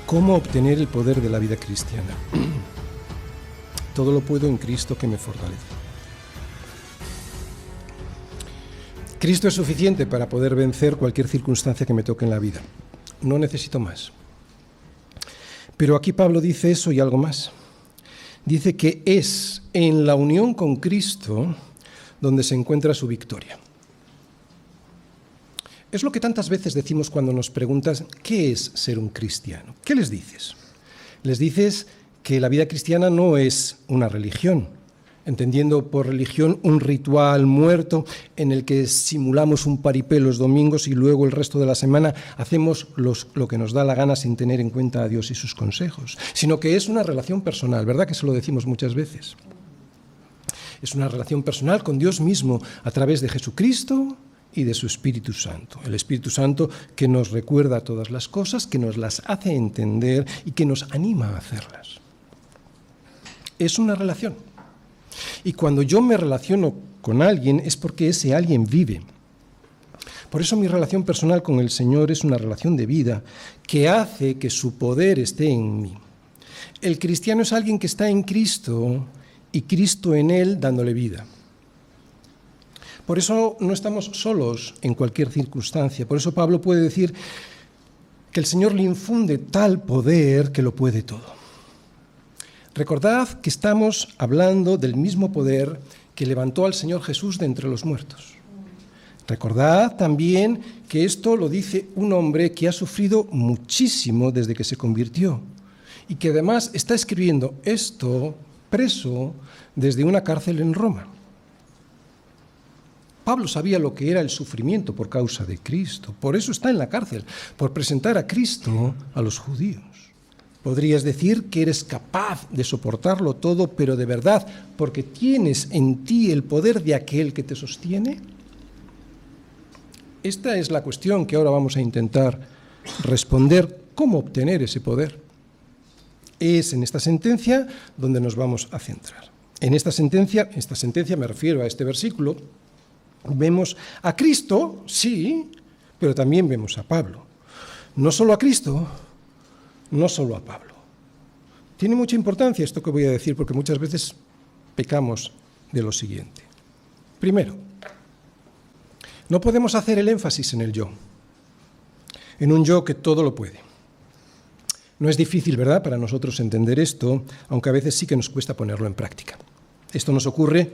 ¿Cómo obtener el poder de la vida cristiana? Todo lo puedo en Cristo que me fortalece. Cristo es suficiente para poder vencer cualquier circunstancia que me toque en la vida. No necesito más. Pero aquí Pablo dice eso y algo más. Dice que es en la unión con Cristo donde se encuentra su victoria. Es lo que tantas veces decimos cuando nos preguntas ¿qué es ser un cristiano? ¿Qué les dices? Les dices que la vida cristiana no es una religión, entendiendo por religión un ritual muerto en el que simulamos un paripé los domingos y luego el resto de la semana hacemos lo que nos da la gana sin tener en cuenta a Dios y sus consejos, sino que es una relación personal, ¿verdad que se lo decimos muchas veces? Es una relación personal con Dios mismo a través de Jesucristo y de su Espíritu Santo. El Espíritu Santo que nos recuerda todas las cosas, que nos las hace entender y que nos anima a hacerlas. Es una relación. Y cuando yo me relaciono con alguien es porque ese alguien vive. Por eso mi relación personal con el Señor es una relación de vida que hace que su poder esté en mí. El cristiano es alguien que está en Cristo y Cristo en él dándole vida. Por eso no estamos solos en cualquier circunstancia. Por eso Pablo puede decir que el Señor le infunde tal poder que lo puede todo. Recordad que estamos hablando del mismo poder que levantó al Señor Jesús de entre los muertos. Recordad también que esto lo dice un hombre que ha sufrido muchísimo desde que se convirtió y que además está escribiendo esto preso desde una cárcel en Roma. Pablo sabía lo que era el sufrimiento por causa de Cristo, por eso está en la cárcel, por presentar a Cristo a los judíos. Podrías decir que eres capaz de soportarlo todo, pero de verdad, porque tienes en ti el poder de aquel que te sostiene. Esta es la cuestión que ahora vamos a intentar responder, ¿cómo obtener ese poder? Es en esta sentencia donde nos vamos a centrar. En esta sentencia me refiero a este versículo, vemos a Cristo, sí, pero también vemos a Pablo. No solo a Cristo, no solo a Pablo. Tiene mucha importancia esto que voy a decir, porque muchas veces pecamos de lo siguiente. Primero, no podemos hacer el énfasis en el yo, en un yo que todo lo puede. No es difícil, ¿verdad?, para nosotros entender esto, aunque a veces sí que nos cuesta ponerlo en práctica. Esto nos ocurre,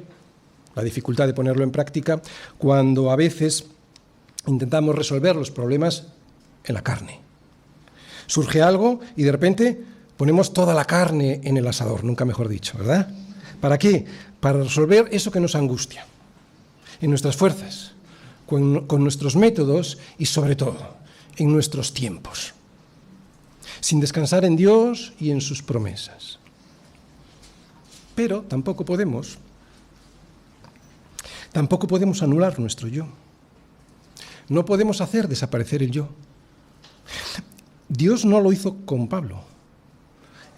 la dificultad de ponerlo en práctica, cuando a veces intentamos resolver los problemas en la carne. Surge algo y de repente ponemos toda la carne en el asador, nunca mejor dicho, ¿verdad? ¿Para qué? Para resolver eso que nos angustia, en nuestras fuerzas, con nuestros métodos y sobre todo en nuestros tiempos, sin descansar en Dios y en sus promesas. Pero tampoco podemos anular nuestro yo. No podemos hacer desaparecer el yo. Dios no lo hizo con Pablo.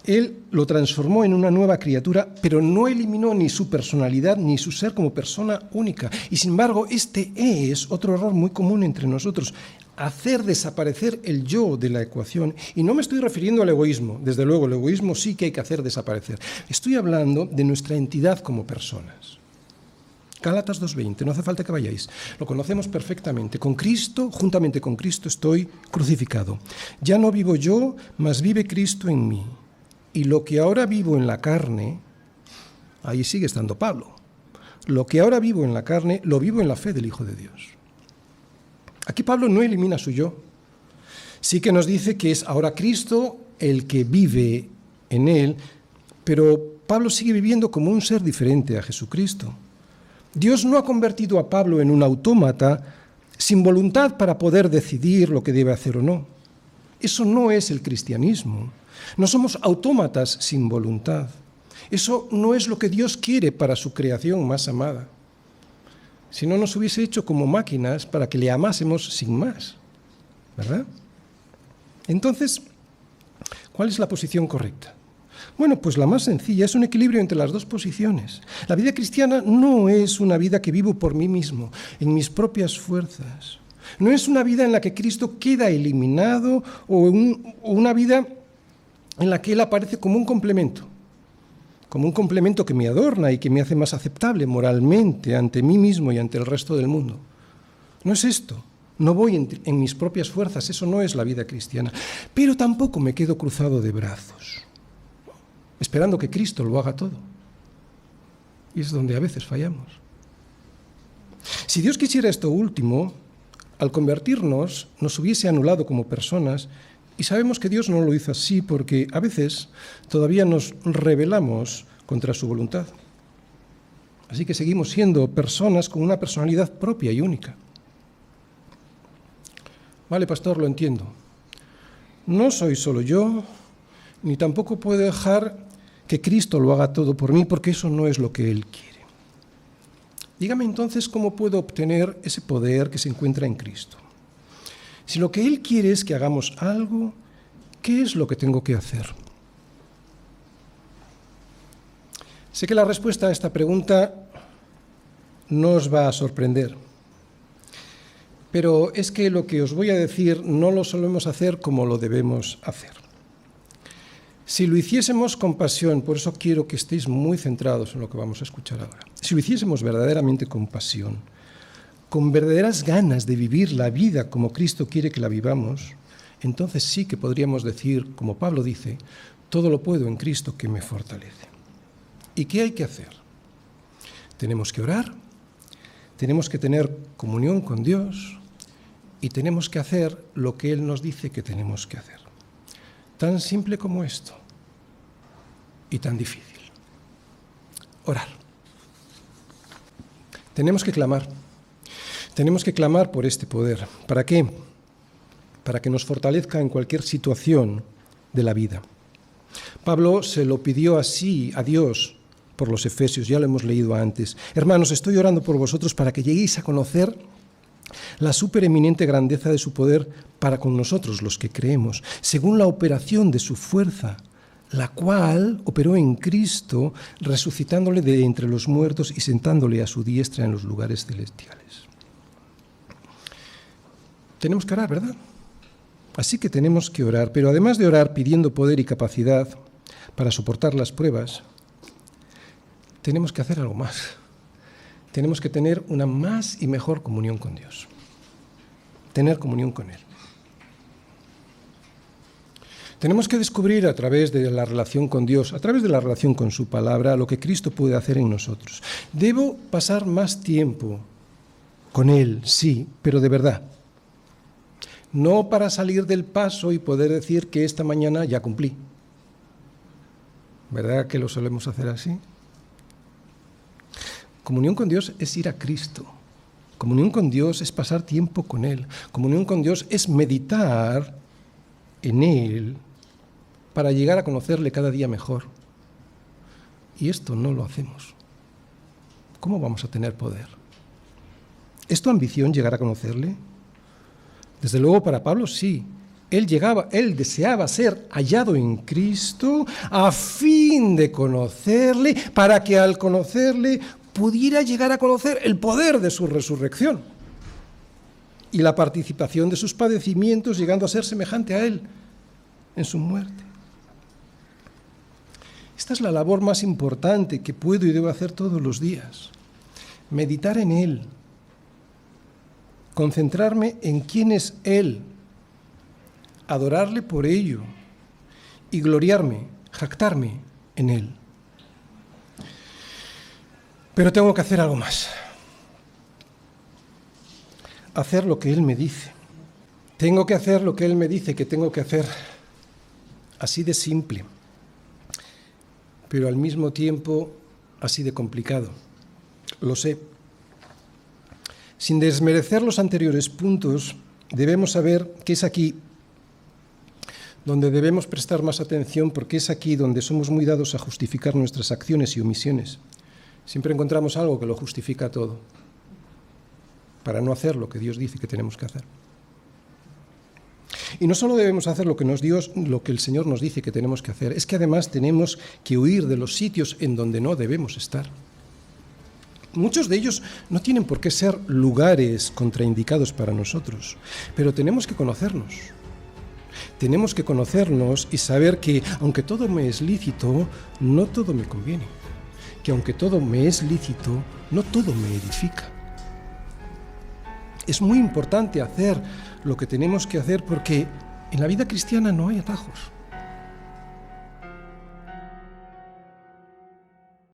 Él lo transformó en una nueva criatura, pero no eliminó ni su personalidad ni su ser como persona única. Y sin embargo, este es otro error muy común entre nosotros, hacer desaparecer el yo de la ecuación. Y no me estoy refiriendo al egoísmo. Desde luego, el egoísmo sí que hay que hacer desaparecer. Estoy hablando de nuestra entidad como personas. Gálatas 2:20, no hace falta que vayáis, lo conocemos perfectamente. Con Cristo, juntamente con Cristo estoy crucificado. Ya no vivo yo, mas vive Cristo en mí. Y lo que ahora vivo en la carne, ahí sigue estando Pablo, lo que ahora vivo en la carne, lo vivo en la fe del Hijo de Dios. Aquí Pablo no elimina su yo, sí que nos dice que es ahora Cristo el que vive en él, pero Pablo sigue viviendo como un ser diferente a Jesucristo. Dios no ha convertido a Pablo en un autómata sin voluntad para poder decidir lo que debe hacer o no. Eso no es el cristianismo. No somos autómatas sin voluntad. Eso no es lo que Dios quiere para su creación más amada. Si no, nos hubiese hecho como máquinas para que le amásemos sin más, ¿verdad? Entonces, ¿cuál es la posición correcta? Bueno, pues la más sencilla, es un equilibrio entre las dos posiciones. La vida cristiana no es una vida que vivo por mí mismo, en mis propias fuerzas. No es una vida en la que Cristo queda eliminado o una vida en la que Él aparece como un complemento que me adorna y que me hace más aceptable moralmente ante mí mismo y ante el resto del mundo. No es esto. No voy en mis propias fuerzas, eso no es la vida cristiana. Pero tampoco me quedo cruzado de brazos, esperando que Cristo lo haga todo. Y es donde a veces fallamos. Si Dios quisiera esto último, al convertirnos, nos hubiese anulado como personas, y sabemos que Dios no lo hizo así porque a veces todavía nos rebelamos contra su voluntad. Así que seguimos siendo personas con una personalidad propia y única. Vale, pastor, lo entiendo. No soy solo yo, ni tampoco puedo dejar que Cristo lo haga todo por mí, porque eso no es lo que Él quiere. Dígame entonces cómo puedo obtener ese poder que se encuentra en Cristo. Si lo que Él quiere es que hagamos algo, ¿qué es lo que tengo que hacer? Sé que la respuesta a esta pregunta no os va a sorprender. Pero es que lo que os voy a decir no lo solemos hacer como lo debemos hacer. Si lo hiciésemos con pasión, por eso quiero que estéis muy centrados en lo que vamos a escuchar ahora. Si lo hiciésemos verdaderamente con pasión, con verdaderas ganas de vivir la vida como Cristo quiere que la vivamos, entonces sí que podríamos decir, como Pablo dice, todo lo puedo en Cristo que me fortalece. ¿Y qué hay que hacer? Tenemos que orar, tenemos que tener comunión con Dios, y tenemos que hacer lo que Él nos dice que tenemos que hacer. Tan simple como esto y tan difícil. Orar. Tenemos que clamar. Tenemos que clamar por este poder. ¿Para qué? Para que nos fortalezca en cualquier situación de la vida. Pablo se lo pidió así a Dios por los Efesios, ya lo hemos leído antes. Hermanos, estoy orando por vosotros para que lleguéis a conocer la supereminente grandeza de su poder para con nosotros, los que creemos, según la operación de su fuerza, la cual operó en Cristo, resucitándole de entre los muertos y sentándole a su diestra en los lugares celestiales. Tenemos que orar, ¿verdad? Así que tenemos que orar, pero además de orar pidiendo poder y capacidad para soportar las pruebas, tenemos que hacer algo más. Tenemos que tener una más y mejor comunión con Dios. Tener comunión con Él. Tenemos que descubrir a través de la relación con Dios, a través de la relación con su palabra, lo que Cristo puede hacer en nosotros. Debo pasar más tiempo con Él, sí, pero de verdad. No para salir del paso y poder decir que esta mañana ya cumplí. ¿Verdad que lo solemos hacer así? Comunión con Dios es ir a Cristo. Comunión con Dios es pasar tiempo con Él. Comunión con Dios es meditar en Él para llegar a conocerle cada día mejor. Y esto no lo hacemos. ¿Cómo vamos a tener poder? ¿Es tu ambición llegar a conocerle? Desde luego para Pablo sí. Él deseaba ser hallado en Cristo a fin de conocerle, para que al conocerle pudiera llegar a conocer el poder de su resurrección y la participación de sus padecimientos, llegando a ser semejante a Él en su muerte. Esta es la labor más importante que puedo y debo hacer todos los días. Meditar en Él, concentrarme en quién es Él, adorarle por ello y gloriarme, jactarme en Él. Pero tengo que hacer algo más. Hacer lo que Él me dice. Tengo que hacer lo que Él me dice que tengo que hacer. Así de simple, pero al mismo tiempo así de complicado. Lo sé. Sin desmerecer los anteriores puntos, debemos saber que es aquí donde debemos prestar más atención, porque es aquí donde somos muy dados a justificar nuestras acciones y omisiones. Siempre encontramos algo que lo justifica todo, para no hacer lo que Dios dice que tenemos que hacer. Y no solo debemos hacer lo que el Señor nos dice que tenemos que hacer, es que además tenemos que huir de los sitios en donde no debemos estar. Muchos de ellos no tienen por qué ser lugares contraindicados para nosotros, pero tenemos que conocernos. Tenemos que conocernos y saber que, aunque todo me es lícito, no todo me conviene. Que aunque todo me es lícito, no todo me edifica. Es muy importante hacer lo que tenemos que hacer porque en la vida cristiana no hay atajos.